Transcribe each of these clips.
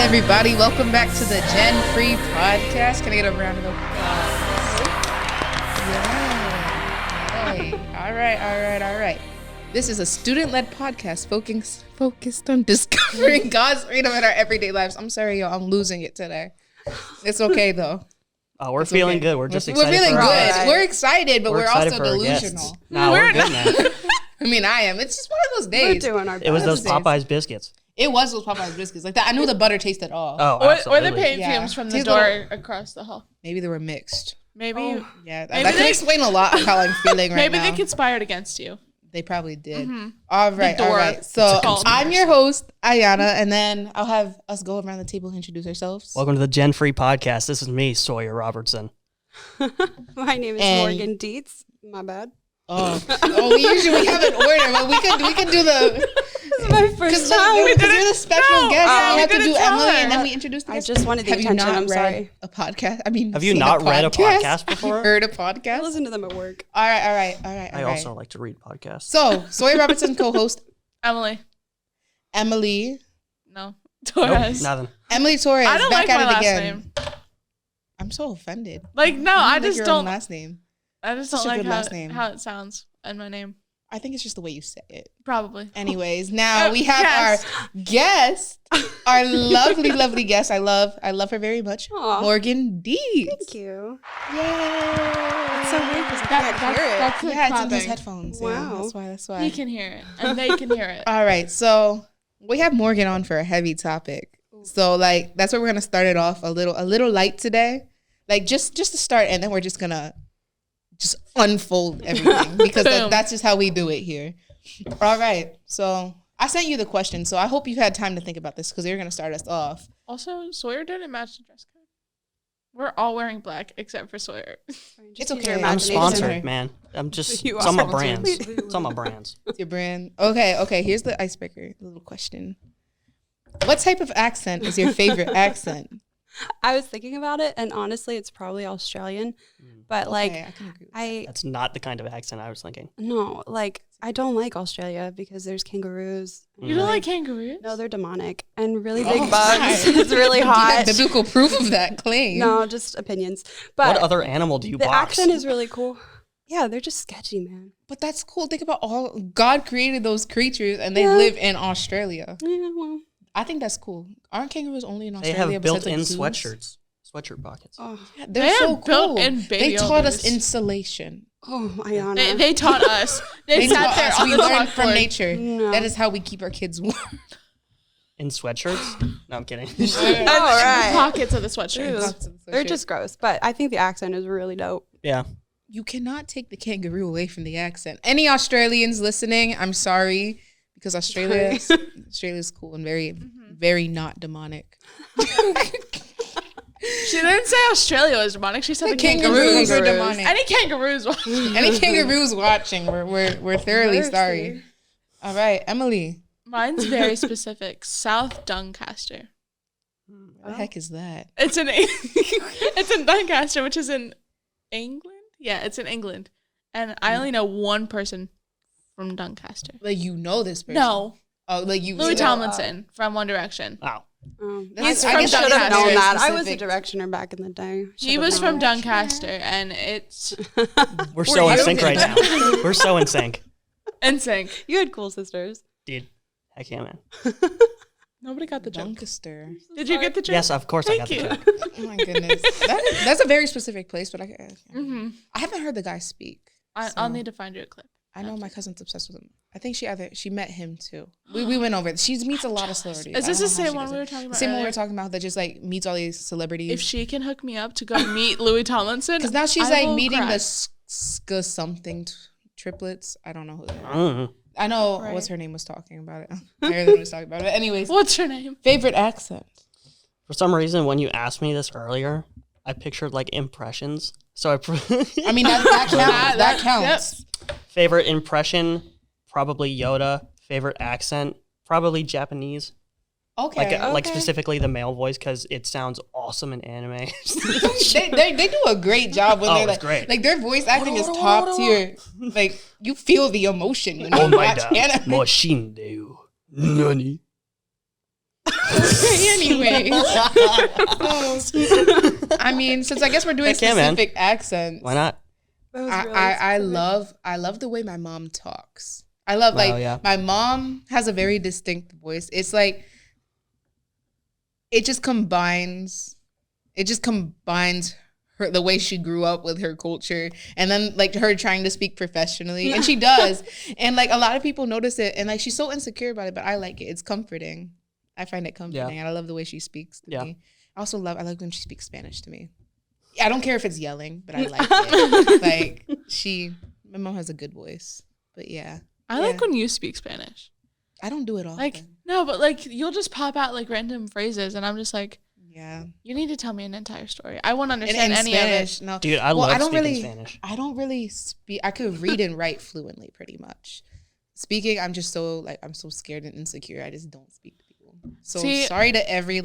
everybody. Welcome back to the Gen Free Podcast. Can I get a round of applause? Yeah. Hey. All right. This is a student-led podcast focused on discovering God's freedom in our everyday lives. I'm sorry, y'all. I'm losing it today. It's okay, though. Oh, we're feeling good. We're just excited. We're feeling good. Right. We're excited, but we're also delusional. No, we're good now. I mean, I am. It's just one of those days. We're doing our best. It was those Popeyes biscuits. It was those Popeyes biscuits. Like that. I knew the butter tasted all. Oh, absolutely. Or the paint fumes from the door across the hall. Maybe they were mixed. Maybe. Oh, yeah, that could explain a lot of how I'm feeling right now. Maybe they conspired against you. They probably did. Mm-hmm. All right. So I'm your host, Ayana, and then I'll have us go around the table and introduce ourselves. Welcome to the Gen Free Podcast. This is me, Sawyer Robertson. My name is Morgan Dietz. My bad. We usually have an order, but we could do the. This is my first time. Because you're the special guest. We have to do Emily, and then we introduce the I guest. just wanted the attention. I'm sorry. A podcast? Have you not read a podcast before? Heard a podcast? I listen to them at work. All right. I also like to read podcasts. So, Sawyer Robertson, co-host. Emily. No. Torres. Nope, nothing. Emily Torres. I don't back like at my it last again. name. I'm so offended. Like, no, I just your don't. Own last name. I just Such don't a like good last name. how it sounds in my name. I think it's just the way you say it. Probably. Anyways, now we have our guest, our lovely guest. I love her very much. Aww. Morgan Dietz. Thank you. Yay! It's so weird because I can't hear it. That's It's in these headphones. Wow. Yeah, that's why. He can hear it, and they can hear it. All right, so we have Morgan on for a heavy topic. So like that's where we're gonna start it off a little light today, like just to start, and then we're just gonna unfold everything because that's just how we do it here. All right, so I sent you the question, so I hope you've had time to think about this because you're gonna start us off. Also, Sawyer didn't match the dress code. We're all wearing black except for Sawyer. It's okay. I'm sponsored, man. I'm just You it's on are my brands. It's on my brands. It's your brand. Okay. Here's the icebreaker. The little question. What type of accent is your favorite accent? I was thinking about it, and honestly, it's probably Australian. But I can agree with that. That's not the kind of accent I was thinking. I don't like Australia because there's kangaroos. You don't like kangaroos? No, they're demonic and really big bugs. It's really hot. Biblical proof of that claim. No, just opinions. But What other animal do you the box? accent is really cool. Yeah, they're just sketchy, man. But that's cool. Think about all God created those creatures and they live in Australia. Yeah, well. I think that's cool. Aren't kangaroos only in They Australia? have built-in sweatshirt pockets. Oh, Yeah, they're They so have built-in cool. baby They taught us owners. insulation. Ayana. They taught us. They sat taught there us. on We the learned from chalkboard. nature. No. That is how we keep our kids warm. In sweatshirts? No, I'm kidding. All right. Pockets of the sweatshirts. Ew. They're just gross, but I think the accent is really dope. Yeah. You cannot take the kangaroo away from the accent. Any Australians listening, I'm sorry because Australia's cool and very not demonic. She didn't say Australia was demonic. She said the Kangaroos kangaroos. are demonic. Any kangaroos watching? Any kangaroos watching, we're thoroughly sorry. All right, Emily. Mine's very specific. South Doncaster. What the heck is that? It's in Doncaster, which is in England. Yeah, it's in England, and I only know one person from Doncaster. Like you know this person? No, Oh, like you. Louis Tomlinson from One Direction. Wow. He's I from guess that should is have known very that. I was a specific. directioner back in the day. He was from Doncaster, and it's We're so in you? sync right now. We're so in sync. NSYNC. You had cool sisters. Dude. Heck yeah, man. Nobody got the joke. Doncaster. Did you get the joke? Yes, of course I got Thank the you. joke. Oh my goodness. That's a very specific place, but I haven't heard the guy speak. I'll need to find you a clip. I know my cousin's obsessed with him. I think she met him too. We went over it. She meets a lot of celebrities. Is this the I don't know same how one she we were does it. talking about? Same one we earlier? were talking about that just like meets all these celebrities. If she can hook me up to go meet Louis Tomlinson, Because now she's I like will meeting cry. the something triplets. I don't know who they are. Mm. I know Right. what's her name was talking about it. Marilyn was talking about it. Anyways, What's her name? favorite accent. For some reason, when you asked me this earlier, I pictured like impressions. So I mean that counts. That counts. Favorite impression, probably Yoda. Favorite accent, probably Japanese. Okay. Like specifically the male voice because it sounds awesome in anime. they do a great job when they're it's great. like their voice acting is top tier. Like you feel the emotion when you watch anime. Machine Nani. Anyway, I mean, since I guess we're doing Heck yeah, man. specific accents, Why not? That was really I specific. love the way my mom talks. I love like yeah. my mom has a very distinct voice. It's like it just combines her the way she grew up with her culture and then like her trying to speak professionally. And she does. And like a lot of people notice it and like she's so insecure about it, but I like it. It's comforting. I find it comforting and I love the way she speaks to me. I like when she speaks Spanish to me. I don't care if it's yelling, but I like it. Like my mom has a good voice. But yeah. I like when you speak Spanish. I don't do it often. Like, no, but like you'll just pop out like random phrases and I'm just like, yeah. You need to tell me an entire story. I won't understand in any Spanish, of it. no. Dude, I love speaking Spanish. I don't really speak. I could read and write fluently pretty much. Speaking, I'm just so I'm so scared and insecure. I just don't speak to people. So sorry to every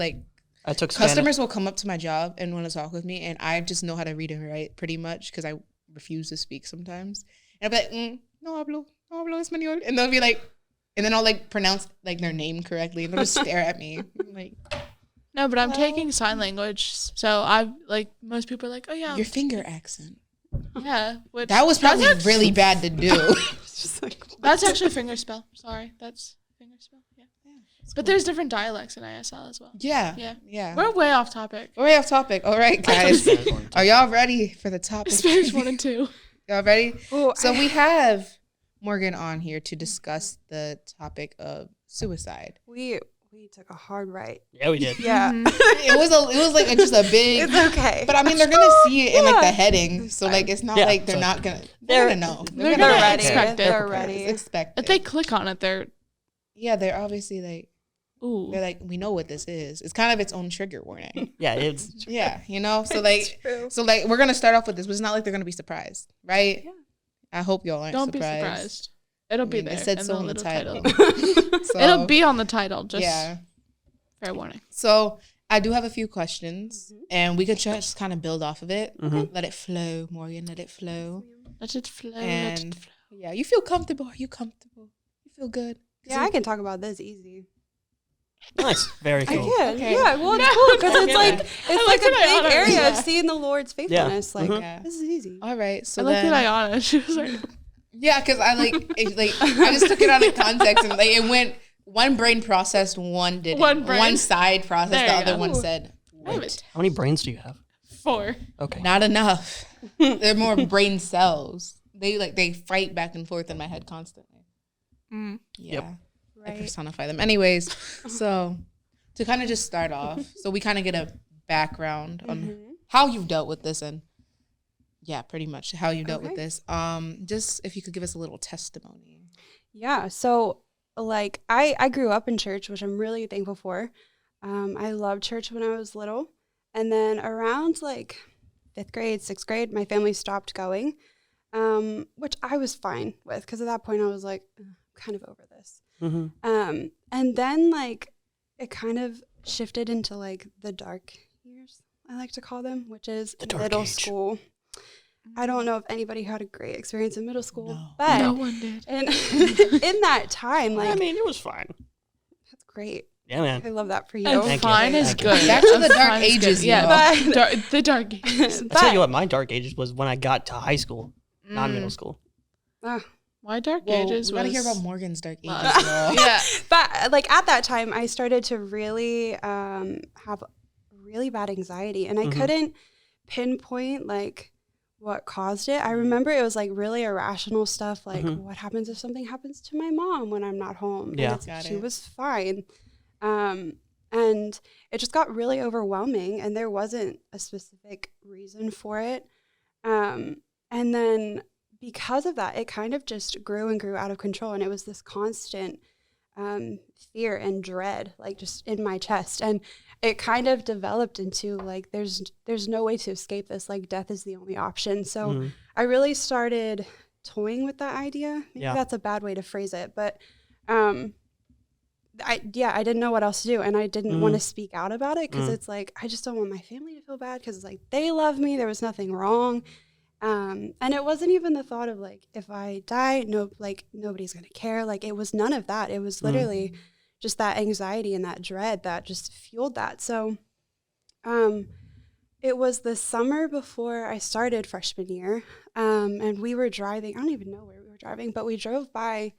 I took customers Spanish. will come up to my job and want to talk with me and I just know how to read and write pretty much because I refuse to speak sometimes. And I'll be like, no hablo español. And they'll be like, and then I'll like pronounce like their name correctly and they'll just stare at me. I'm like, no, but I'm taking sign language. So I like most people are like, oh yeah. Your finger accent. Yeah. That was probably really bad to do. That's actually fingerspell. Sorry. That's fingerspell. Yeah. But there's different dialects in ISL as well. Yeah. We're way off topic. We're way off topic. All right, guys. Are y'all ready for the topic? Spanish 1 and 2. Y'all ready? Oh, So we have Morgan on here to discuss the topic of suicide. We took a hard right. Yeah, we did. Yeah. It was like just a big. It's okay. But I mean, they're gonna see it in like the heading, so like it's not like they're not gonna. They're gonna know. They're gonna ready. expect it. They're ready. It's expected. If they click on it, they're they're obviously like. ooh. They're like, we know what this is. It's kind of its own trigger warning. Yeah, it's Yeah, so like, we're gonna start off with this, but it's not like they're gonna be surprised, right? Yeah. I hope y'all aren't Don't surprised. be surprised. It'll be there. It said in so the in the little title. So, It'll be on the title. Just yeah. fair warning. So I do have a few questions, and we could just kind of build off of it. Let it flow, Morgan. Let it flow. Let it flow. And let it flow. yeah, you feel comfortable. Are you comfortable? You feel good? Yeah, I can talk about this easy. nice. Very cool. I can. Okay. Yeah, well, it's cool because it's like like a that I big honor area it. of seeing the Lord's faithfulness. Like Yeah. this is easy. All right. So I like then, that Ayana. She was like, yeah, because I I just took it out of context and like it went. One brain processed, one didn't. One side processed, There the you other go. one said, I have wait. it. How many brains do you have? 4. Okay. Not enough. They're more brain cells. They fight back and forth in my head constantly. Mm. Yeah. Yep. I personify them. Anyways, so to kind of just start off, so we kind of get a background on how you've dealt with this and yeah, pretty much how you dealt with this. Just if you could give us a little testimony. Yeah. So like I grew up in church, which I'm really thankful for. I loved church when I was little. And then around like 5th grade, 6th grade, my family stopped going, which I was fine with because at that point I was like, I'm kind of over this. And then like it kind of shifted into like the dark years, I like to call them, which is middle school. I don't know if anybody had a great experience in middle school, but No one did. and in that time, like I mean, it was fine. that's great. Yeah, man. I love that for you. And Thank you. fine is Thank you. good. Back to the And dark fine is ages, good. Yeah, y'all. the dark ages. I tell you what, my dark ages was when I got to high school, not middle school. My dark Well, ages we gotta was hear about Morgan's dark ages. love. Y'all. Yeah. But like at that time, I started to really have really bad anxiety, and I couldn't pinpoint like what caused it. I remember it was like really irrational stuff, like what happens if something happens to my mom when I'm not home? Yeah. And she was fine. And it just got really overwhelming, and there wasn't a specific reason for it. And then because of that, it kind of just grew and grew out of control, and it was this constant fear and dread, like just in my chest. And it kind of developed into like, there's no way to escape this. Like death is the only option. So I really started toying with that idea. Maybe that's a bad way to phrase it, but I didn't know what else to do, and I didn't want to speak out about it because it's like I just don't want my family to feel bad because it's like they love me. There was nothing wrong. And it wasn't even the thought of like, if I die, nobody's going to care. Like it was none of that. It was literally just that anxiety and that dread that just fueled that. So it was the summer before I started freshman year, and we were driving. I don't even know where we were driving, but we drove by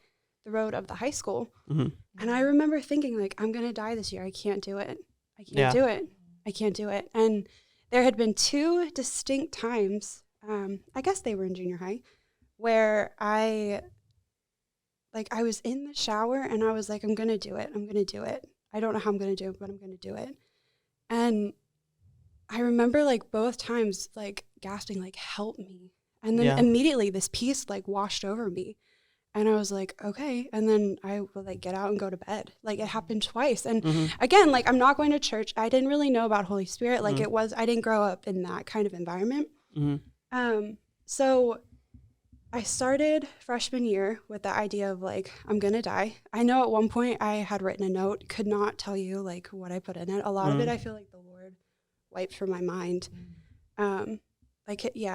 the road of the high school. And I remember thinking, like, I'm going to die this year. I can't do it. I can't do it. I can't do it. And there had been 2 distinct times, I guess they were in junior high, where I was in the shower and I was like, I'm going to do it. I'm going to do it. I don't know how I'm going to do it, but I'm going to do it. And I remember, like, both times, like, gasping, like, help me. And then immediately this peace, like, washed over me. And I was like, okay. And then I would, like, get out and go to bed. Like, it happened twice. And again, like, I'm not going to church. I didn't really know about Holy Spirit. Like, I didn't grow up in that kind of environment. So I started freshman year with the idea of, like, I'm going to die. I know at one point I had written a note, could not tell you, like, what I put in it. A lot of it, I feel like the Lord wiped from my mind.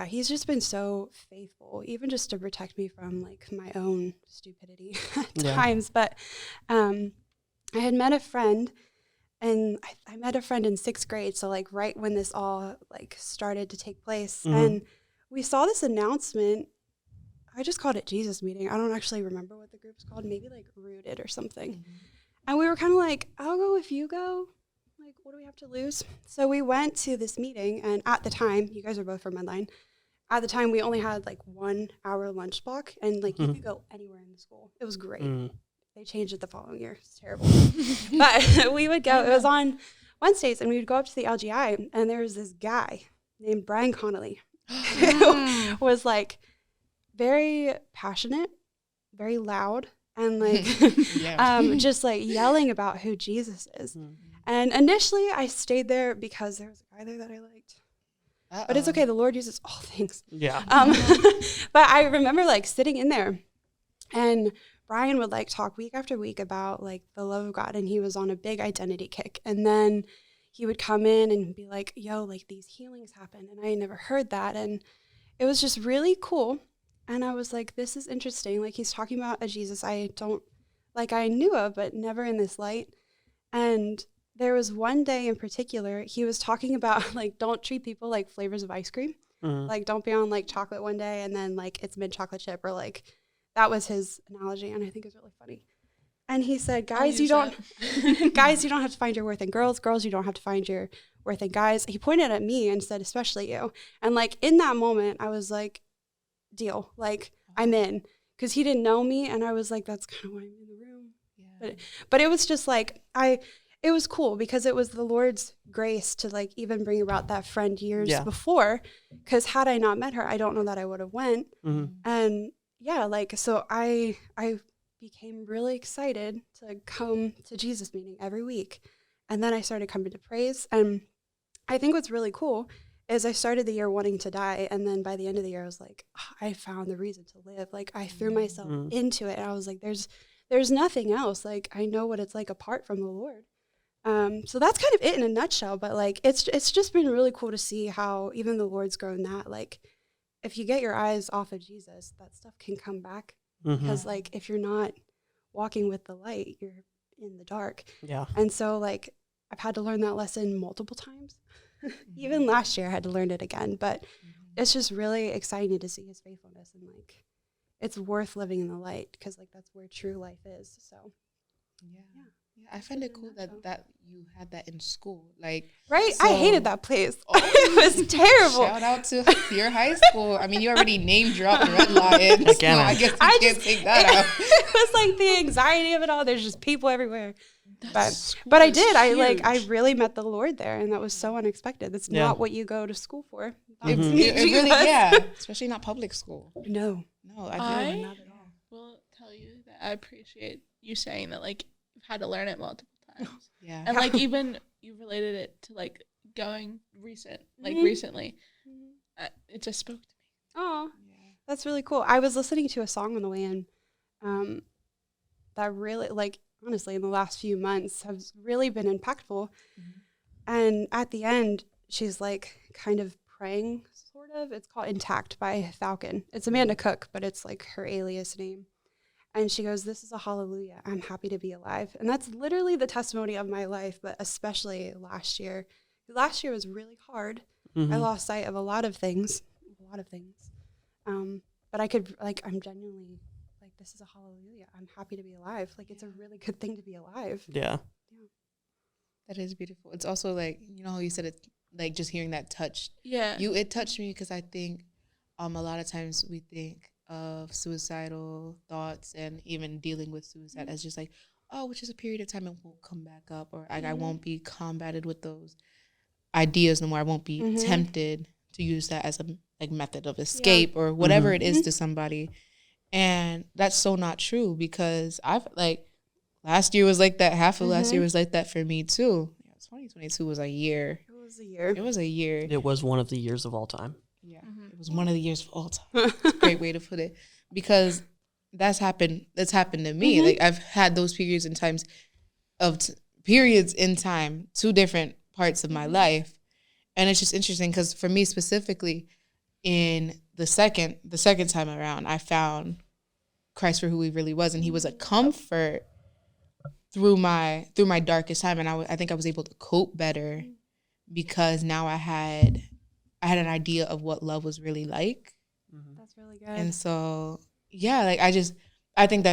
He's just been so faithful, even just to protect me from, like, my own stupidity at times. But I had met a friend, and I met a friend in 6th grade. So, like, right when this all, like, started to take place. And we saw this announcement. I just called it Jesus Meeting. I don't actually remember what the group's called. Maybe, like, Rooted or something. And we were kind of like, I'll go if you go. Like, what do we have to lose? So we went to this meeting, and at the time, you guys are both from Medline. At the time, we only had, like, 1 hour lunch block, and, like, you could go anywhere in the school. It was great. They changed it the following year. It's terrible. But we would go. It was on Wednesdays, and we would go up to the LGI, and there was this guy named Brian Connolly who was, like, very passionate, very loud, and, like, just, like, yelling about who Jesus is. And initially, I stayed there because there was a guy there that I liked. But it's okay. The Lord uses all things. But I remember, like, sitting in there, and Brian would, like, talk week after week about, like, the love of God, and he was on a big identity kick. And then he would come in and be like, yo, like, these healings happen, and I had never heard that. And it was just really cool. And I was like, this is interesting. Like, he's talking about a Jesus I knew of, but never in this light. And there was one day in particular, he was talking about, like, don't treat people like flavors of ice cream. Like, don't be on, like, chocolate one day and then, like, it's mint chocolate chip, or, like, that was his analogy. And I think it's really funny. And he said, guys, you don't have to find your worth in girls. Girls, you don't have to find your worth in guys. He pointed at me and said, especially you. And, like, in that moment, I was like, deal. Like, I'm in. Because he didn't know me. And I was like, that's kind of why I'm in the room. But it was just, like, it was cool because it was the Lord's grace to, like, even bring about that friend years before. Because had I not met her, I don't know that I would have went. And like, so I became really excited to come to Jesus Meeting every week. And then I started coming to praise. And I think what's really cool is I started the year wanting to die. And then by the end of the year, I was like, I found the reason to live. Like, I threw myself into it. And I was like, there's nothing else. Like, I know what it's like apart from the Lord. So that's kind of it in a nutshell, but, like, it's just been really cool to see how even the Lord's grown that. Like, if you get your eyes off of Jesus, that stuff can come back because, like, if you're not walking with the light, you're in the dark. And so, like, I've had to learn that lesson multiple times. Even last year I had to learn it again, but it's just really exciting to see his faithfulness, and, like, it's worth living in the light because, like, that's where true life is. So Yeah, I find it cool that you had that in school. Like, right? So, I hated that place. It was terrible. Shout out to your high school. I mean, you already name dropped Red Lion. Again, so I guess you can't take that out. It was like the anxiety of it all. There's just people everywhere. But I did. I really met the Lord there, and that was so unexpected. That's not what you go to school for. It really, especially not public school. No, I didn't. Not at all. Will tell you that I appreciate you saying that, like, you've had to learn it multiple times. And, like, even you related it to, like, going recently. It just spoke to me. Oh, that's really cool. I was listening to a song on the way in that really, like, honestly, in the last few months has really been impactful. And at the end, she's, like, kind of praying, sort of. It's called Intact by Falcon. It's Amanda Cook, but it's, like, her alias name. And she goes, this is a hallelujah. I'm happy to be alive. And that's literally the testimony of my life, but especially last year. Last year was really hard. I lost sight of a lot of things. But I could, like, I'm genuinely, like, this is a hallelujah. I'm happy to be alive. Like, it's a really good thing to be alive. Yeah. That is beautiful. It's also like, you know how you said it, like just hearing that touched. Yeah. It touched me because I think a lot of times we think of suicidal thoughts and even dealing with suicide as just like, oh, which is a period of time and won't come back up, or like I won't be combated with those ideas no more. I won't be tempted to use that as a like method of escape or whatever it is to somebody. And that's so not true, because I've like last year was like that. Half of last year was like that for me too. 2022 was a year. It was a year. It was one of the years of all time. Yeah. It was one of the years of all time. That's a great way to put it, because that's happened to me. Like I've had those periods in time, 2 different parts of my life. And it's just interesting because for me specifically, in the second time around, I found Christ for who he really was, and he was a comfort through my darkest time. And I think I was able to cope better because now I had an idea of what love was really like. That's really good. And so, yeah, like I think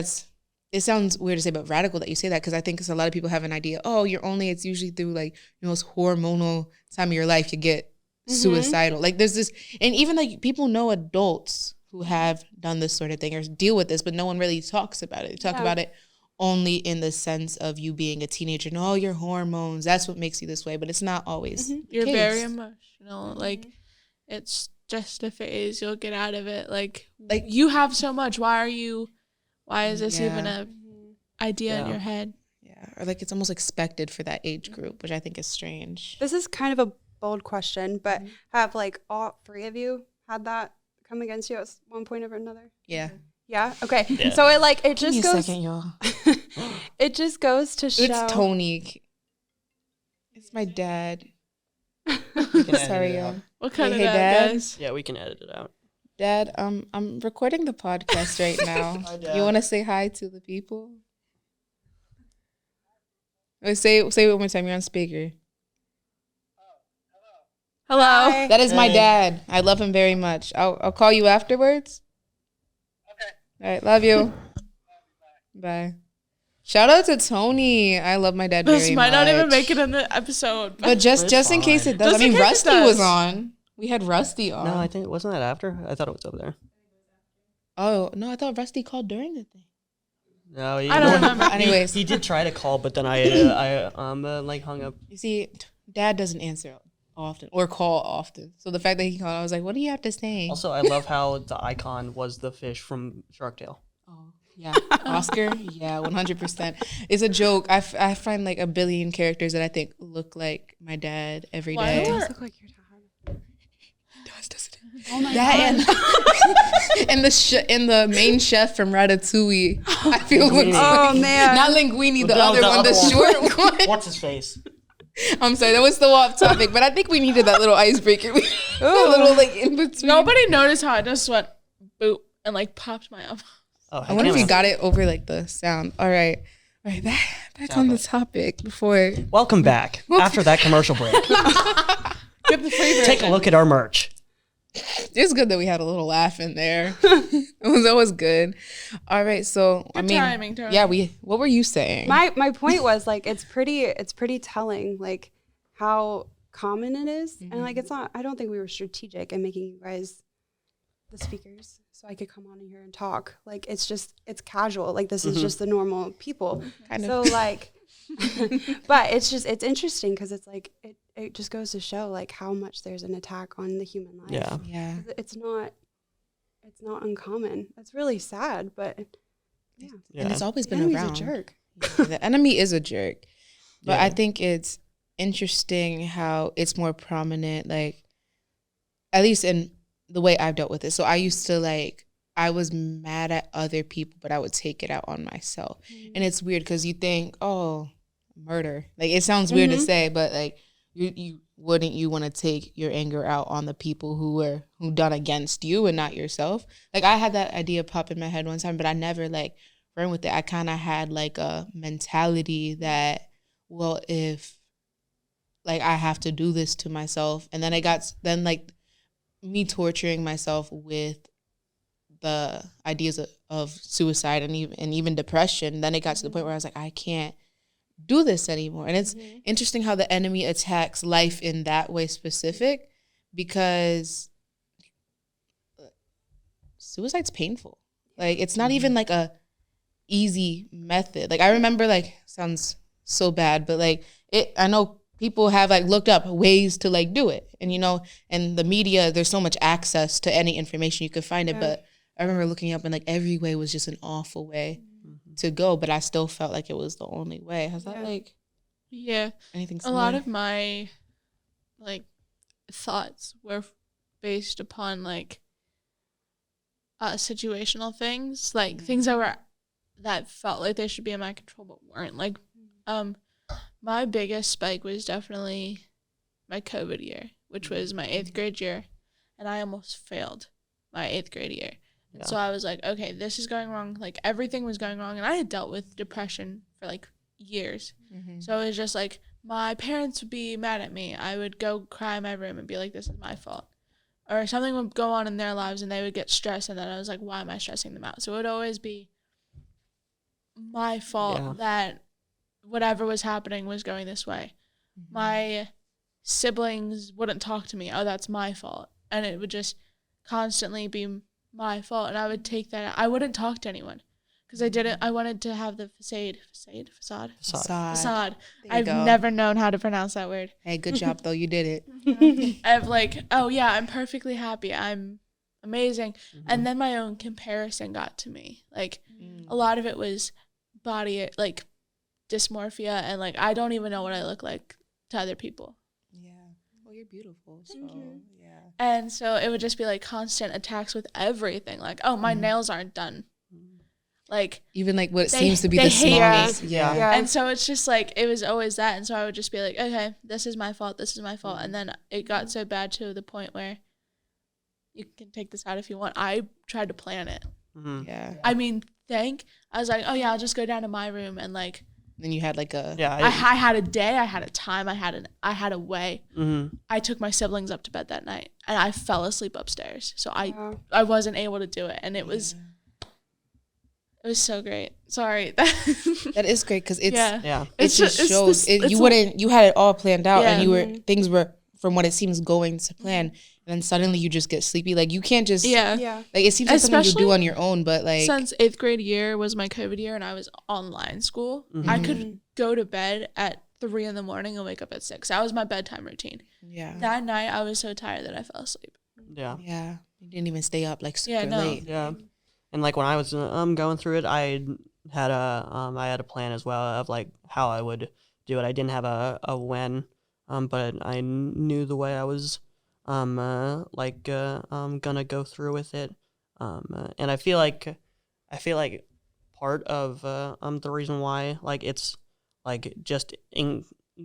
it sounds weird to say, but radical that you say that, because I think a lot of people have an idea, oh, it's usually through like, most hormonal time of your life you get suicidal. Like there's this, and even like people know adults who have done this sort of thing or deal with this, but no one really talks about it. They talk about it only in the sense of you being a teenager. No, your hormones, that's what makes you this way, but it's not always the You're case. very emotional. Like it's just a phase. You'll get out of it. Like you have so much. Why is this even a idea in your head? Yeah, or like it's almost expected for that age group, which I think is strange. This is kind of a bold question, but have like all 3 of you had that come against you at one point or another? Yeah. Yeah. Okay. Yeah. So it just Give me a goes. second, y'all. It just goes to show. It's Tony. It's my dad. Sorry, y'all. What kind Hey, of Dad? guys? Yeah, we can edit it out. Dad, I'm recording the podcast right now. Hi, Dad. You want to say hi to the people? Wait, say it one more time. You're on speaker. Hello. Hi. That is my Hey. dad. I love him very much. I'll call you afterwards. Okay. All right. Love you. Bye. Shout out to Tony. I love my dad This very might much. not even make it in the episode. But just It's in case fine. it does. Just I in mean, case it Rusty does. was on. We had Rusty on. No, I think wasn't that after? I thought it was up there. Oh no, I thought Rusty called during the thing. No, I don't remember. Anyways, he did try to call, but then I like hung up. you see, Dad doesn't answer often or call often. So the fact that he called, I was like, what do you have to say? Also, I love how the icon was the fish from Shark Tale. Oh, yeah. Oscar? Yeah, 100%. It's a joke. I find like a billion characters that I think look like my dad every Why day. are- Does look like your dad. Doesn't it? Oh my That and and the main chef from Ratatouille. I feel Linguini. Oh man. not Linguini, the No, other the one, other the one. short one. What's his face? I'm sorry, that was so off topic, but I think we needed that little icebreaker. A little like in between. Nobody noticed how I just went boop and like popped my elbow. Oh, I wonder if we got it over like the sound. All right, back on the topic before. Welcome back after that commercial break. Get the free version. Take a look at our merch. It's good that we had a little laugh in there. It was always good. All right, so Good timing, Tara. yeah, what were you saying? My point was like it's pretty telling like how common it is, and like it's not. I don't think we were strategic in making you guys the speakers so I could come on in here and talk. Like it's casual. Like this is just the normal people. Kind So of. like, but it's interesting because it's like it just goes to show like how much there's an attack on the human life. Yeah. Yeah. It's not uncommon. That's really sad, but yeah. Yeah. And it's always The been enemy's around. a jerk. Yeah, the enemy is a jerk. But Yeah. I think it's interesting how it's more prominent, like, at least in the way I've dealt with it. So I used to, I was mad at other people, but I would take it out on myself. And it's weird because you think, oh, murder. Like, it sounds weird to say, but, you wouldn't you want to take your anger out on the people who done against you and not yourself? Like, I had that idea pop in my head one time, but I never, firm with it. I kind of had like a mentality that, well, if like I have to do this to myself, and then then like me torturing myself with the ideas of suicide and even depression. Then it got to the point where I was like, I can't do this anymore. And it's interesting how the enemy attacks life in that way specific, because suicide's painful. Like, it's not even like a easy method. Like, I remember, like, sounds so bad, but like I know people have like looked up ways to like do it, and and the media, there's so much access to any information, you could find it. But I remember looking up, and like every way was just an awful way to go, but I still felt like it was the only way. Has that like anything similar? A lot of my like thoughts were based upon like situational things, like things that felt like they should be in my control but weren't. Like my biggest spike was definitely my COVID year, which was my 8th grade year, and I almost failed my 8th grade year. Yeah. So I was like, okay, this is going wrong. Like, everything was going wrong, and I had dealt with depression for like years. So it was just like, my parents would be mad at me. I would go cry in my room and be like, this is my fault. Or something would go on in their lives and they would get stressed, and then I was like, why am I stressing them out? So it would always be my fault that whatever was happening was going this way. My siblings wouldn't talk to me. Oh, that's my fault. And it would just constantly be my fault. And I would take that. I wouldn't talk to anyone because I wanted to have the facade. I've never known how to pronounce that word. Hey, good job though. You did it. Of like, oh yeah, I'm perfectly happy. I'm amazing. And then my own comparison got to me. Like a lot of it was body, like dysmorphia, and like I don't even know what I look like to other people. Yeah. Well, you're beautiful. So yeah. And so it would just be like constant attacks with everything. Like, oh, my nails aren't done. Like even like what seems to be the smallest. Yeah. And so it's just like it was always that. And so I would just be like, okay, this is my fault. This is my fault. And then it got so bad to the point where you can take this out if you want. I tried to plan it. Yeah. I mean, I was like, oh yeah, I'll just go down to my room and like. Then you had like a I had a day, I had a time, I had a way. I took my siblings up to bed that night and I fell asleep upstairs. So I wasn't able to do it, and it was so great. Sorry. That is great because it just shows you had it all planned out, and things were, from what it seems, going to plan. And then suddenly you just get sleepy. Like, you can't just... Yeah. Like, it seems like something you do on your own, but, like... Since 8th grade year was my COVID year and I was online school, I could go to bed at 3 a.m. and wake up at 6. That was my bedtime routine. Yeah. That night, I was so tired that I fell asleep. Yeah. Yeah. You didn't even stay up, like, super late. Yeah. And, like, when I was going through it, I had a plan as well of, like, how I would do it. I didn't have a when, but I knew the way I was... gonna go through with it, and I feel like part of the reason why like it's like just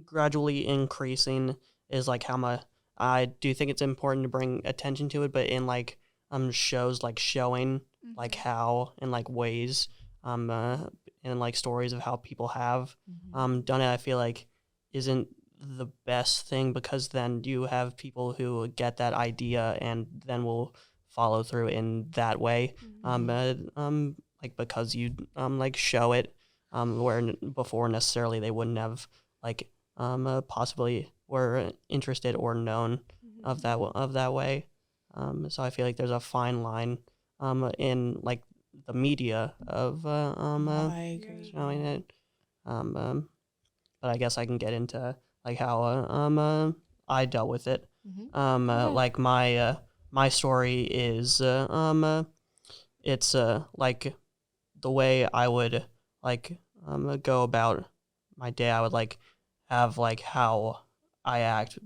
gradually increasing is like how I do think it's important to bring attention to it, but in like shows like showing like how in like ways and like stories of how people have done it, I feel like isn't the best thing, because then you have people who get that idea and then will follow through in that way, like because you like show it where before necessarily they wouldn't have like possibly were interested or known of that way. So I feel like there's a fine line in like the media of showing it, but I guess I can get into like how I dealt with it. Like my story is it's like the way I would like go about my day. I would like have like how I act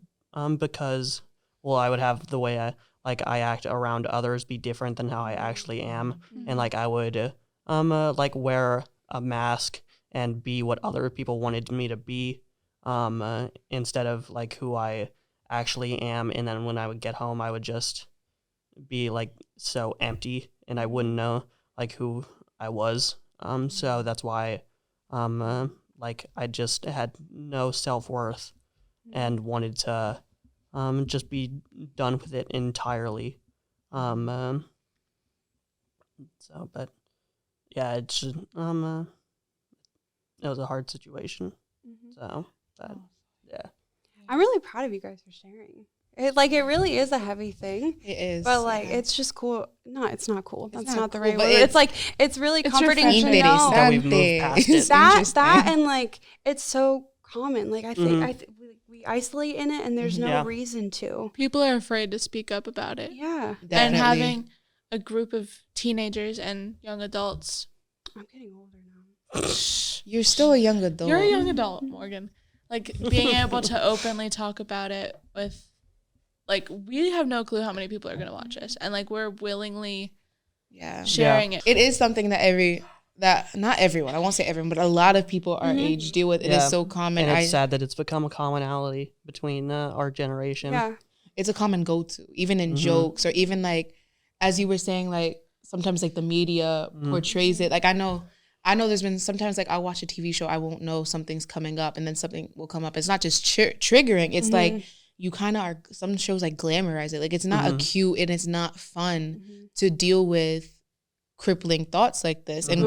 because I would have the way I act around others be different than how I actually am, and like I would like wear a mask and be what other people wanted me to be. Instead of like who I actually am, and then when I would get home I would just be like so empty and I wouldn't know like who I was So that's why, like I just had no self-worth and wanted to, just be done with it entirely. So, but yeah, it's it was a hard situation. So, but yeah. I'm really proud of you guys for sharing. It really is a heavy thing. It is. But it's just cool. No, it's not cool. That's not the cool, right but word. It's like it's really comforting to refreshing. know That we've moved past it. that and like it's so common. Like I think we isolate in it and there's no reason to. People are afraid to speak up about it. Yeah. Definitely. And having a group of teenagers and young adults. I'm getting older now. You're still a young adult. You're a young adult, Morgan. Like being able to openly talk about it with, like, we have no clue how many people are going to watch us, and like we're willingly sharing it. It is something that not everyone, I won't say everyone, but a lot of people our age deal with. It is so common. And it's sad that it's become a commonality between our generation. Yeah. It's a common go-to, even in jokes, or even like, as you were saying, like sometimes like the media portrays it. Like I know there's been sometimes like I watch a TV show, I won't know something's coming up, and then something will come up. It's not just triggering. It's like you kind of are. Some shows like glamorize it. Like it's not acute and it's not fun to deal with crippling thoughts like this. And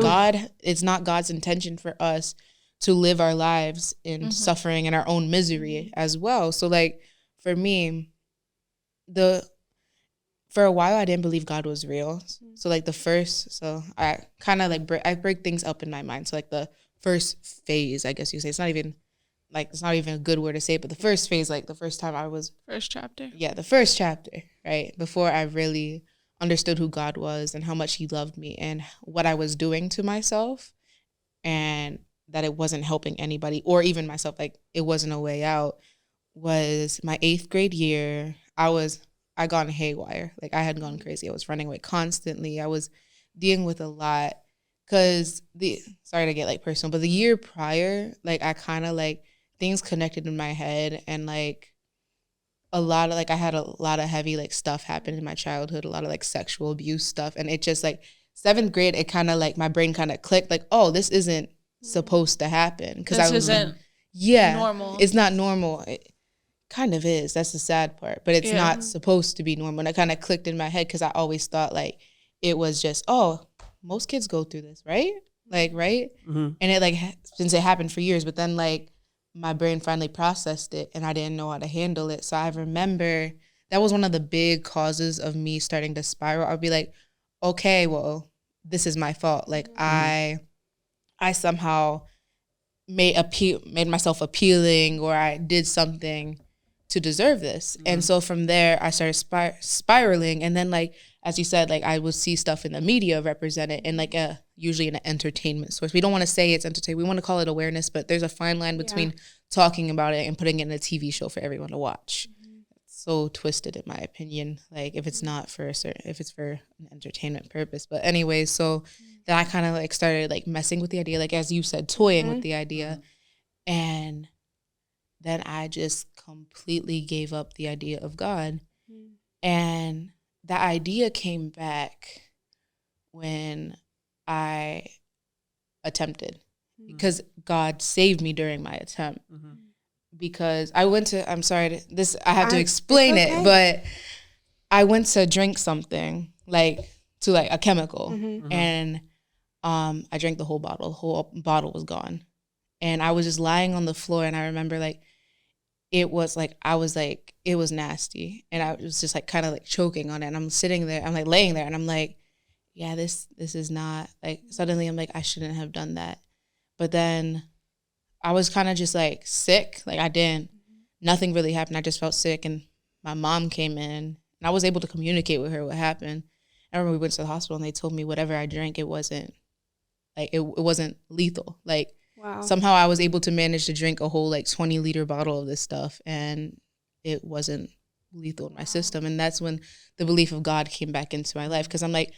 it's not God's intention for us to live our lives in suffering and our own misery as well. So like for me, for a while, I didn't believe God was real. So like I kind of like I break things up in my mind. So like the first phase, I guess you say, it's not even a good word to say, but the first phase, like the first time First chapter. Yeah, the first chapter, right? Before I really understood who God was and how much he loved me and what I was doing to myself, and that it wasn't helping anybody or even myself, like it wasn't a way out, was my 8th grade year. I gone haywire. Like I had gone crazy. I was running away constantly. I was dealing with a lot because sorry to get like personal, but the year prior, like I kind of like things connected in my head, and like a lot of like I had a lot of heavy like stuff happen in my childhood, a lot of like sexual abuse stuff, and it just like 7th grade, it kind of like my brain kind of clicked like, oh, this isn't supposed to happen because I was isn't normal. It's not normal. It kind of is. That's the sad part, but it's not supposed to be normal. And it kind of clicked in my head because I always thought like it was just, oh, most kids go through this, right? Like, right? And it like since it happened for years, but then like my brain finally processed it and I didn't know how to handle it. So I remember that was one of the big causes of me starting to spiral. I'd be like, okay, well, this is my fault. Like I somehow made myself appealing, or I did something to deserve this. And so from there I started spiraling, and then like as you said, like I would see stuff in the media represented in like usually an entertainment source. We don't want to say it's entertainment, we want to call it awareness, but there's a fine line between talking about it and putting it in a TV show for everyone to watch. It's so twisted in my opinion, like if it's not for if it's for an entertainment purpose. But anyways, so then I kind of like started like messing with the idea, like as you said, toying with the idea, and then I just completely gave up the idea of God. And the idea came back when I attempted, because God saved me during my attempt. Because I went to, I have to explain it, but I went to drink something, like to like a chemical, and I drank the whole bottle. The whole bottle was gone. And I was just lying on the floor, and I remember like, it was nasty. And I was just like kind of like choking on it. And I'm sitting there, I'm like laying there, and I'm like, yeah, this is not, like suddenly I'm like, I shouldn't have done that. But then I was kind of just like sick. Like nothing really happened. I just felt sick, and my mom came in, and I was able to communicate with her what happened. I remember we went to the hospital, and they told me whatever I drank, it wasn't lethal. Like, wow. Somehow I was able to manage to drink a whole like 20-liter bottle of this stuff, and it wasn't lethal in my system. And that's when the belief of God came back into my life, because I'm like,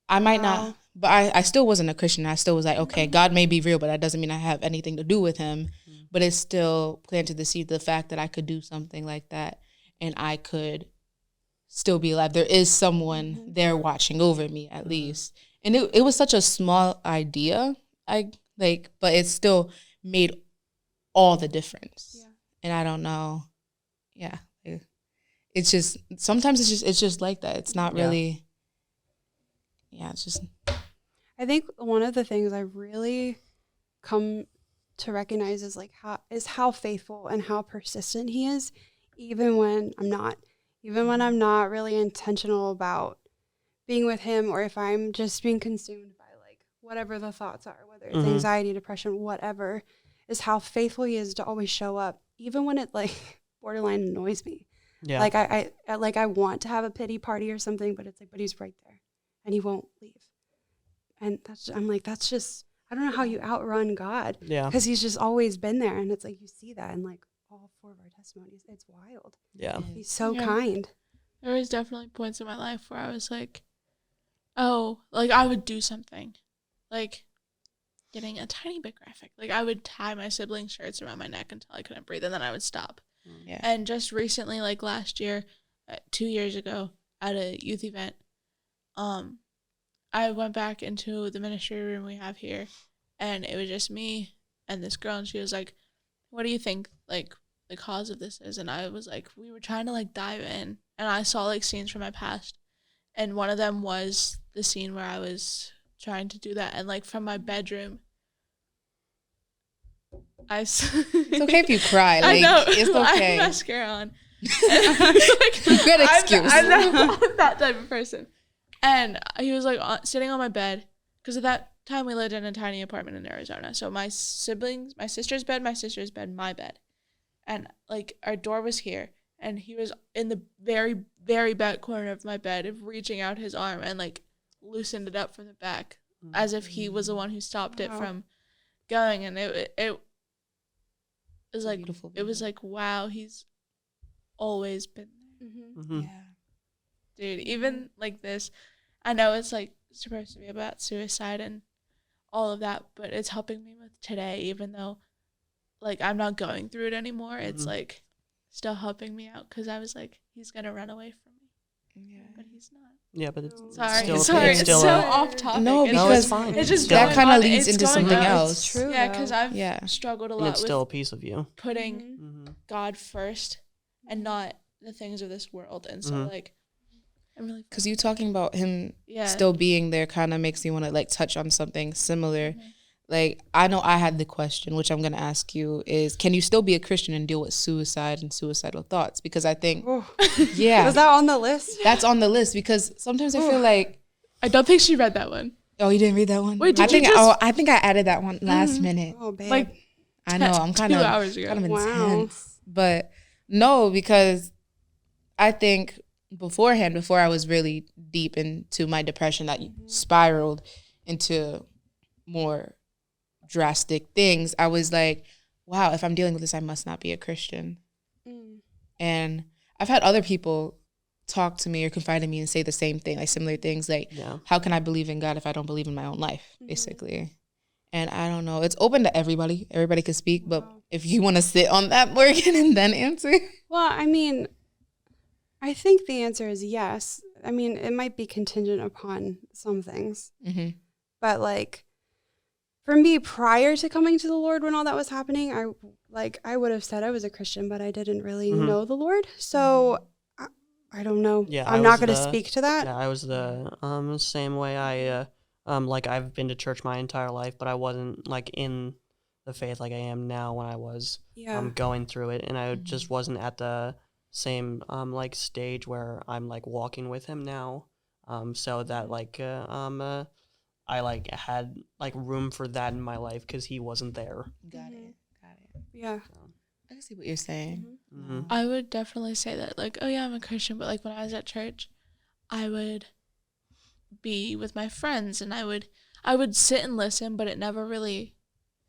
I might not, but I still wasn't a Christian. I still was like, okay, God may be real, but that doesn't mean I have anything to do with him. But it still planted the seed, the fact that I could do something like that, and I could still be alive. There is someone there watching over me at least. And it was such a small idea, but it still made all the difference. Yeah. And I don't know. Yeah. It's just, sometimes it's just like that. It's not really, it's just. I think one of the things I really come to recognize is how faithful and how persistent he is, even when I'm not really intentional about being with him, or if I'm just being consumed by like whatever the thoughts are, whether it's anxiety, depression, whatever, is how faithful he is to always show up, even when it like borderline annoys me. Yeah. Like I want to have a pity party or something, but it's like, but he's right there and he won't leave. And that's just, I don't know how you outrun God. Yeah. Because he's just always been there. And it's like, you see that in like all 4 of our testimonies. It's wild. Yeah. He's so kind. There was definitely points in my life where I was like, oh, like I would do something, like getting a tiny bit graphic. Like I would tie my siblings' shirts around my neck until I couldn't breathe, and then I would stop. Yeah. And just recently, like last year, 2 years ago, at a youth event, I went back into the ministry room we have here, and it was just me and this girl, and she was like, what do you think, like, the cause of this is? And I was like, we were trying to, like, dive in, and I saw, like, scenes from my past, and one of them was the scene where I was trying to do that, and, like, from my bedroom, it's okay if you cry. Like, I know. It's okay. I have mascara on. Like, good excuse. I'm not that type of person. And he was like sitting on my bed, because at that time we lived in a tiny apartment in Arizona. So my siblings, my sister's bed, my bed. And like our door was here, and he was in the very, very back corner of my bed, reaching out his arm and like loosened it up from the back, as if he was the one who stopped it from going. And it was like, beautiful. It was like, wow, he's always been there. Yeah. Dude, even like this, I know it's like supposed to be about suicide and all of that, but it's helping me with today, even though like I'm not going through it anymore. It's like still helping me out, because I was like, he's gonna run away from me. Yeah, but he's not. Yeah, but it's sorry, it's so off topic. No, because it's fine. It's just that kind of leads into something else. It's true. Yeah, because I've struggled a lot. It's still a piece of you. Putting God first and not the things of this world, and so like. Because you talking about him still being there kind of makes me want to like touch on something similar. Like, I know I had the question, which I'm going to ask you, is can you still be a Christian and deal with suicide and suicidal thoughts? Because I think, was that on the list? That's on the list, because sometimes I feel like. I don't think she read that one. Oh, you didn't read that one? Wait, I think I added that one last minute. Oh, babe. Like, I know, I'm kind of 2 hours ago. Kind of intense. But no, because I think beforehand, before I was really deep into my depression that spiraled into more drastic things, I was like, wow, if I'm dealing with this, I must not be a Christian. And I've had other people talk to me or confide in me and say the same thing, like similar things, like, how can I believe in God if I don't believe in my own life, basically. And I don't know, it's open to everybody can speak, but if you want to sit on that, Morgan, and then answer. Well, I mean, I think the answer is yes. I mean, it might be contingent upon some things. But like, for me, prior to coming to the Lord, when all that was happening, I would have said I was a Christian, but I didn't really know the Lord. So I don't know. Yeah, I'm not going to speak to that. Yeah, I was the same way. Like I've been to church my entire life, but I wasn't like in the faith like I am now when I was going through it, and I just wasn't at the same like stage where I'm like walking with him now, so that like I like had like room for that in my life because he wasn't there. Got it. Yeah, so, I can see what you're saying. I would definitely say that, like, oh yeah, I'm a Christian, but like when I was at church, I would be with my friends and I would sit and listen, but it never really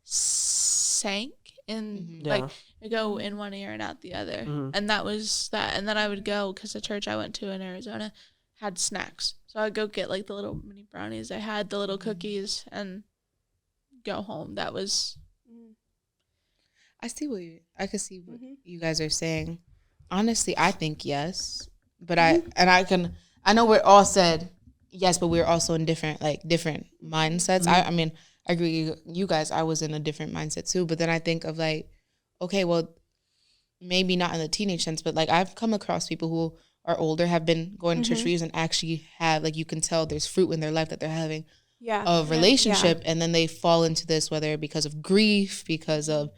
sank in. Like, it go in one ear and out the other, and that was that. And then I would go, because the church I went to in Arizona had snacks, so I'd go get like the little mini brownies they had, the little cookies, and go home. That was. I could see what you guys are saying. Honestly, I think yes, but I know we're all said yes, but we're also in different mindsets. I mean, I agree with you guys. I was in a different mindset too, but then I think of like, okay, well, maybe not in the teenage sense, but like I've come across people who are older, have been going to church for years and actually have, like, you can tell there's fruit in their life that they're having a relationship, and then they fall into this, whether because of grief, because of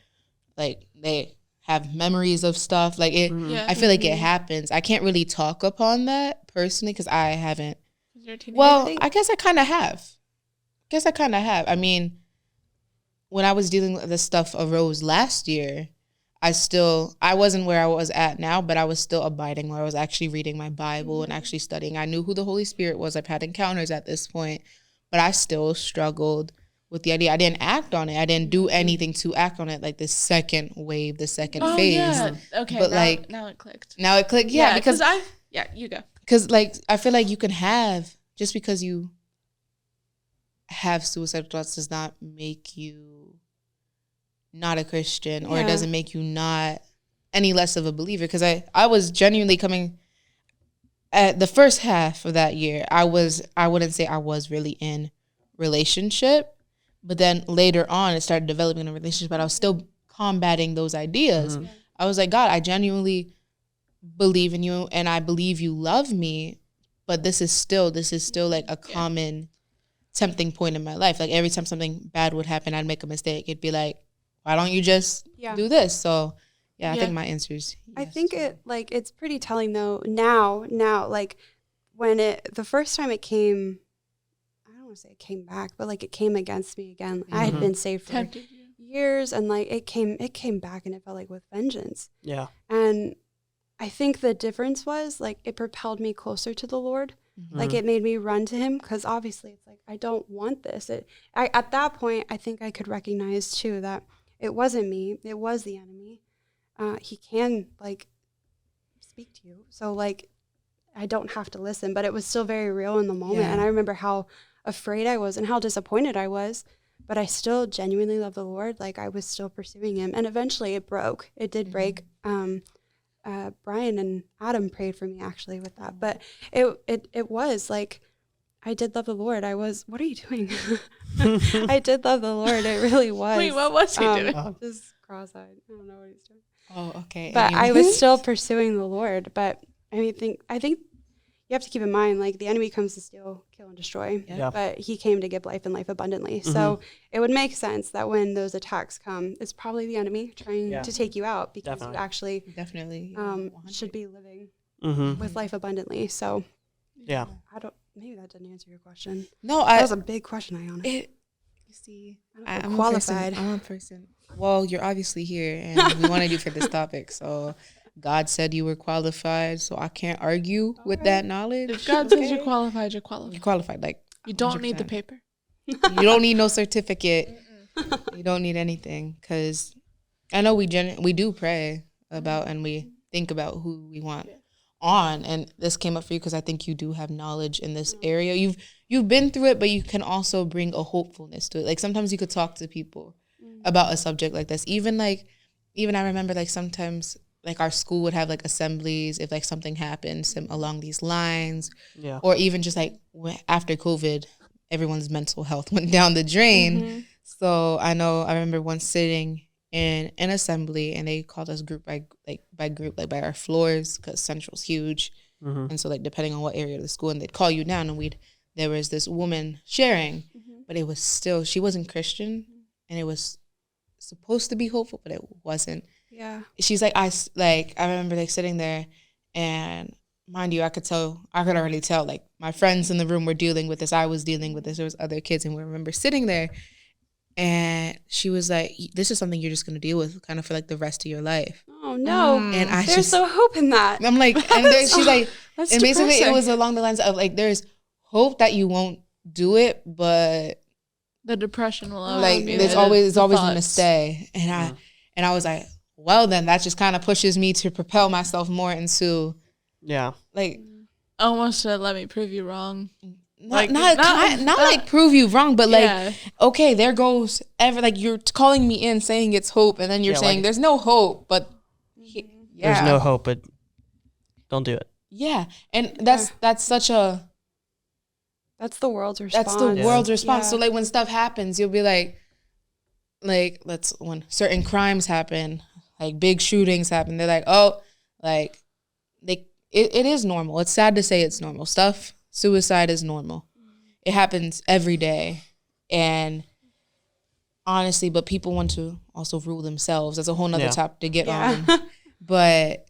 like they have memories of stuff like it. I feel like it happens. I can't really talk upon that personally because I haven't. Well, I guess I kind of have. I mean, when I was dealing with this stuff arose last year, I wasn't where I was at now, but I was still abiding where I was actually reading my Bible and actually studying. I knew who the Holy Spirit was. I've had encounters at this point, but I still struggled with the idea. I didn't act on it. I didn't do anything to act on it, like the second wave, the second phase. Yeah. Okay, but now it clicked. Yeah, because you go. Because like I feel like you can have, just because you have suicidal thoughts does not make you not a Christian, or it doesn't make you not any less of a believer. Because I was genuinely coming at the first half of that year. I wouldn't say I was really in relationship, but then later on it started developing a relationship, but I was still combating those ideas. I was like, God, I genuinely believe in you and I believe you love me, but this is still like a common tempting point in my life. Like every time something bad would happen, I'd make a mistake. It'd be like, why don't you just do this? So I think my answer is yes. I think it's pretty telling though now, like when the first time it came, I don't want to say it came back, but like it came against me again. I had been saved for years, and like it came back, and it felt like with vengeance. Yeah. And I think the difference was like it propelled me closer to the Lord. Like it made me run to him, because obviously it's like, I don't want this. At that point, I think I could recognize too that it wasn't me, it was the enemy. He can like speak to you. So like, I don't have to listen, but it was still very real in the moment. Yeah. And I remember how afraid I was and how disappointed I was, but I still genuinely love the Lord. Like I was still pursuing him, and eventually it broke. It did break. Brian and Adam prayed for me actually with that, but it was like, I did love the Lord. What are you doing? I did love the Lord. It really was. Wait, what was he doing? Just cross-eyed. I don't know what he's doing. Oh, okay. But I was still pursuing the Lord. But I think you have to keep in mind, like the enemy comes to steal, kill, and destroy. Yeah. But he came to give life and life abundantly. So it would make sense that when those attacks come, it's probably the enemy trying to take you out, because you actually should be living with life abundantly. So maybe that didn't answer your question. No, that was a big question, Iona. You see, I'm qualified. I'm a person. Well, you're obviously here, and we wanted you for this topic, so God said you were qualified, so I can't argue with that knowledge. If God says you're qualified, you're qualified. You're qualified. Like you don't need the paper. You don't need no certificate. You don't need anything, because I know we do pray about and we think about who we want on, and this came up for you because I think you do have knowledge in this area. You've been through it, but you can also bring a hopefulness to it. Like sometimes you could talk to people about a subject like this. Even I remember like sometimes like our school would have like assemblies if like something happens along these lines, or even just like after COVID, everyone's mental health went down the drain. So I remember once sitting in an assembly, and they called us group by by our floors, because Central's huge, and so like depending on what area of the school, and they'd call you down, and there was this woman sharing, but it was still, she wasn't Christian, and it was supposed to be hopeful, but it wasn't. Yeah. She's like, I remember like sitting there, and mind you, I could already tell, like my friends in the room were dealing with this. I was dealing with this. There was other kids, and we remember sitting there, and she was like, this is something you're just going to deal with kind of for like the rest of your life. Oh no. And there's no hope in that. I'm like, and she's like, and depressing. Basically it was along the lines of like, there's hope that you won't do it, but the depression will always be it's always going to stay. And I was like, well, then that just kind of pushes me to propel myself more into like almost to let me prove you wrong. Not like prove you wrong, but like, okay, there goes like you're calling me in saying it's hope, and then you're saying there's no hope, but there's no hope, but don't do it. Yeah. And that's such a... That's the world's response. That's the world's response. Yeah. So like when stuff happens, you'll be like when certain crimes happen, like big shootings happen, they're like, oh, like it is normal. It's sad to say it's normal. Suicide is normal. It happens every day. And honestly, but people want to also rule themselves. That's a whole nother topic to get on. But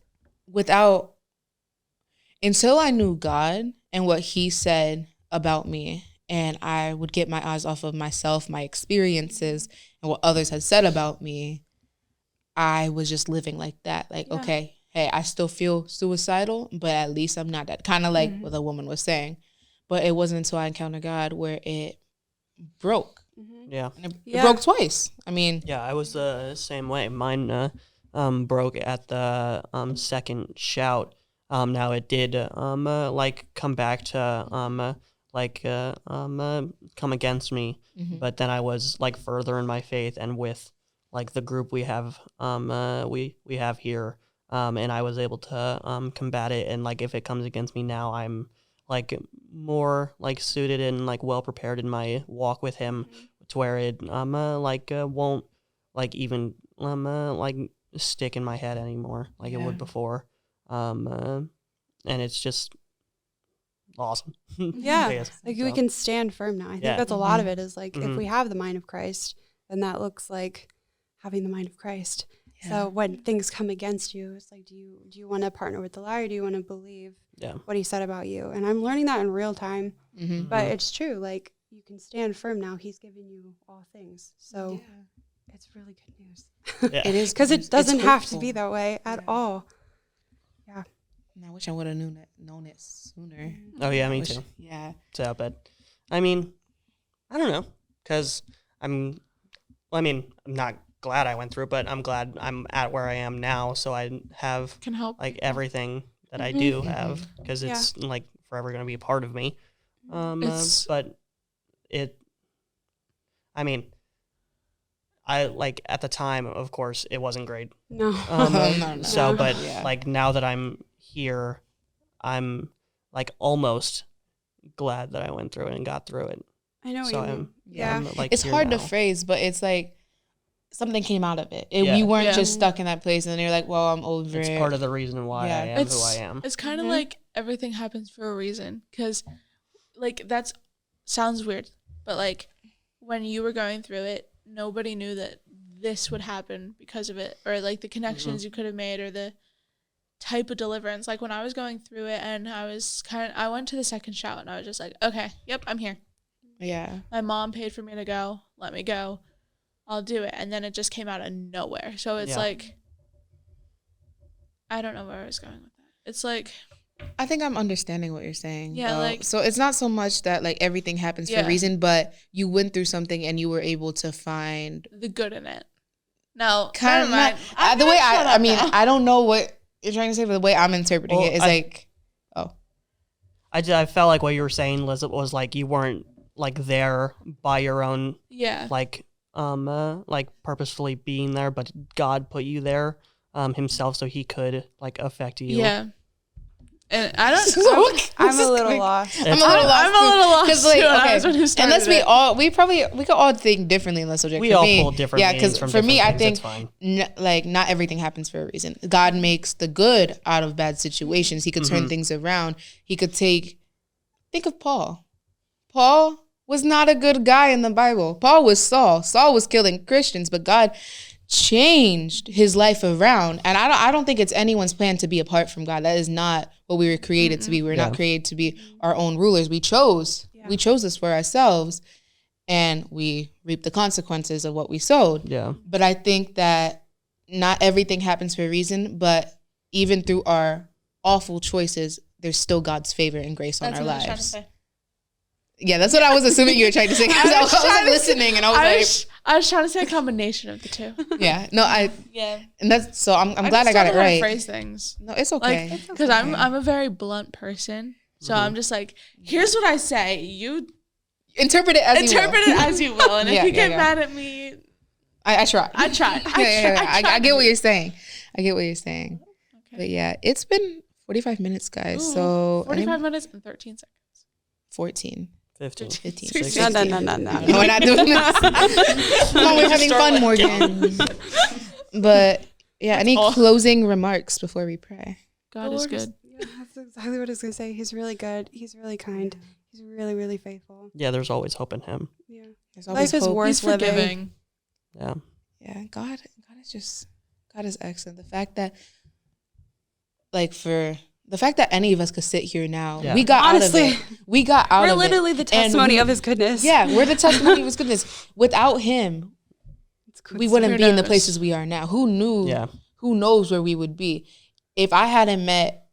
until I knew God and what he said about me, and I would get my eyes off of myself, my experiences, and what others had said about me, I was just living like that. Like, okay, hey, I still feel suicidal, but at least I'm not that. Kind of like what the woman was saying. But it wasn't until I encountered God where it broke. Yeah. And it broke twice. I mean. Yeah, I was the same way. Mine broke at the second shout. Now it did like come back to come against me, but then I was like further in my faith and with like the group we have we have here, and I was able to combat it. And like if it comes against me now, I'm like more like suited and like well prepared in my walk with him, to where it won't like even like stick in my head anymore like it would before. And it's just awesome. Yeah. Like we can stand firm now. I think that's a lot of it is like if we have the mind of Christ, then that looks like having the mind of Christ. Yeah. So when things come against you, it's like, do you want to partner with the lie, or do you want to believe what he said about you? And I'm learning that in real time, but it's true. Like you can stand firm now. He's given you all things. So it's really good news. It is, because it doesn't have to be that way at all. Yeah. And I wish I would have known it sooner. Oh yeah, me too. Yeah. So, but I mean, I don't know, because I'm not glad I went through it, but I'm glad I'm at where I am now, so I have Can help like everything that I do have, because it's like forever going to be a part of me. But it, I mean, I like at the time, of course, it wasn't great. No. No. So, but like now that I'm here, I'm like almost glad that I went through it and got through it. I know. So what you mean. I'm like, it's hard now. to phrase, but it's like something came out of it. You weren't just stuck in that place, and you're like, "Well, I'm over it." It's part of the reason why I am who I am. It's kind of like everything happens for a reason, because, like, that's sounds weird, but like when you were going through it, nobody knew that this would happen because of it, or like the connections you could have made, or the type of deliverance. Like when I was going through it, and I went to the second shout, and I was just like, okay, yep, I'm here. Yeah. My mom paid for me to go. Let me go. I'll do it. And then it just came out of nowhere. So it's like, I don't know where I was going with that. It's like, I think I'm understanding what you're saying. Yeah, like, so it's not so much that like everything happens for a reason, but you went through something and you were able to find the good in it. No, kind of not. The way I don't know what you're trying to say, but the way I'm interpreting it is I felt like what you were saying, Liz, was like you weren't like there by your own like purposefully being there, but God put you there himself so he could like affect you. Yeah. And I don't. I'm a little lost. I'm a little lost because like and unless we could all think differently in this subject. We all pull different. Yeah, because for me, I think like not everything happens for a reason. God makes the good out of bad situations. He could turn things around. He could think of Paul. Paul was not a good guy in the Bible. Paul was Saul. Saul was killing Christians, but God changed his life around. And I don't think it's anyone's plan to be apart from God. That is not what we were created to be. We're not created to be our own rulers. We chose this for ourselves, and we reap the consequences of what we sowed. Yeah. But I think that not everything happens for a reason, but even through our awful choices, there's still God's favor and grace on our lives. Yeah, that's what I was assuming you were trying to say, because I was listening and I was trying to say a combination of the two. Yeah, no, and that's so I'm glad I got it right. Phrase things. No, it's okay. Because I'm a very blunt person, so I'm just like, here's what I say. You interpret it as you will, and if you get mad at me, I try. I try. I get what you're saying. Okay. But yeah, it's been 45 minutes, guys. Ooh, So 45 minutes and 13 seconds. 14. 15. 15. No, 16. No. No, we're not doing this. Come on, we're having fun, Morgan. But yeah, any closing remarks before we pray? God is good. Yeah, that's exactly what I was going to say. He's really good. He's really kind. He's really, really faithful. Yeah, there's always hope in him. Yeah. There's always Life is hope. worth He's living. forgiving. Yeah. Yeah, God is excellent. The fact that, like, for the fact that any of us could sit here now, Yeah. we got Honestly, out of it. We got out we're of it. literally the testimony of his goodness. Yeah, we're the testimony of his goodness. Without him, we wouldn't Who be in the knows? places we are now. Who knew? Yeah. Who knows where we would be? If I hadn't met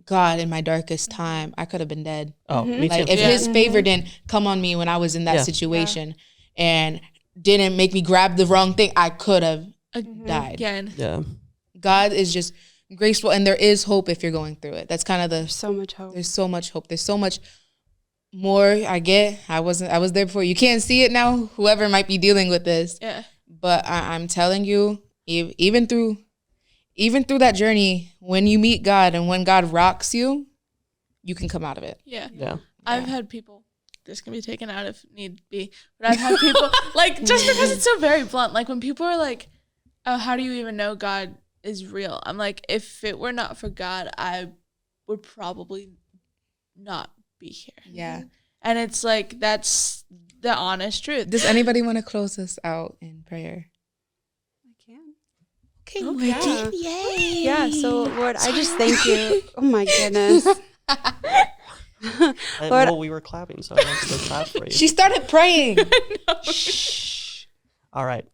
God in my darkest time, I could have been dead. Oh, me Like, too. if Yeah. his favor didn't come on me when I was in that Yeah. situation and didn't make me grab the wrong thing, I could have died. Again. Yeah. God is just graceful, and there is hope if you're going through it. That's kind of There's so much hope. there's so much hope. There's so much more I get. I was there before. You can't see it now, whoever might be dealing with this. Yeah. But I'm telling you, even through that journey, when you meet God and when God rocks you, you can come out of it. Yeah. Yeah. I've had people, this can be taken out if need be, but I've had people, like, just because it's so very blunt, like, when people are like, oh, how do you even know God is real? I'm like, if it were not for God, I would probably not be here. Yeah. And it's like, that's the honest truth. Does anybody want to close us out in prayer? I can. Okay, Yeah. Yay. Yeah, so Lord, I just thank you. Oh my goodness. Lord, Well, we were clapping, so let's go clap for you. She started praying. All right.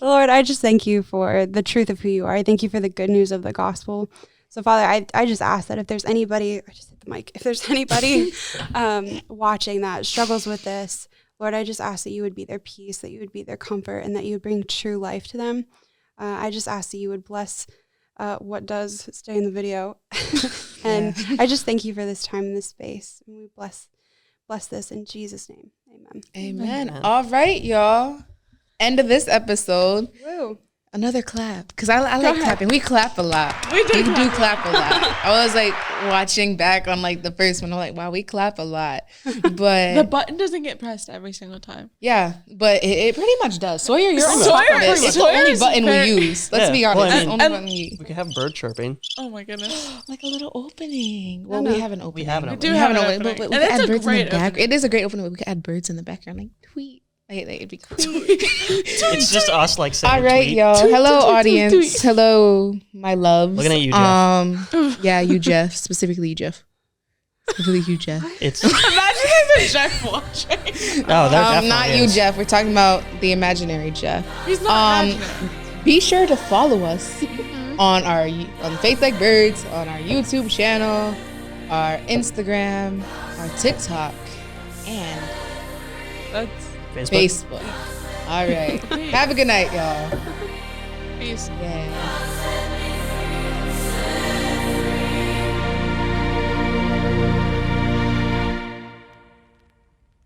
Lord, I just thank you for the truth of who you are. I thank you for the good news of the gospel. So, Father, I just ask that if there's anybody, I just hit the mic, if there's anybody watching that struggles with this, Lord, I just ask that you would be their peace, that you would be their comfort, and that you would bring true life to them. I just ask that you would bless what does stay in the video. And I just thank you for this time and this space. And we bless this in Jesus' name. Amen. Amen. Amen. All right, y'all. End of this episode. Woo. Another clap. Because I like clapping. We clap a lot. We do clap a lot. I was like watching back on like the first one. I'm like, wow, we clap a lot. But The button doesn't get pressed every single time. yeah, but it pretty much does. Sawyer, you're on Sawyer- top of it. It's the Sawyer only is button very- we use. Let's Yeah. be honest. Well, I It's the mean- only button we use. We could have bird chirping. Oh my goodness. Like a little opening. Well, no. we have an opening. have an We opening. do have an but opening. we And could it's add a birds in the great back. opening. It is a great opening, but we could add birds in the background. Like, tweet. Like, it'd be cool. It's just us like saying All right, tweet. y'all. Hello, tweet, audience. tweet. Hello, my loves. Looking at you, Jeff. Yeah, you, Jeff. Specifically, you, Jeff. Specifically, you, Jeff. It's Imagine if Jeff watching. there definitely Not you, is. Jeff. We're talking about the imaginary Jeff. He's not imagining. Be sure to follow us on Faith Like Birds, on our YouTube channel, our Instagram, our TikTok, and That's Facebook. Facebook. All right. Have a good night, y'all. peace. Yeah.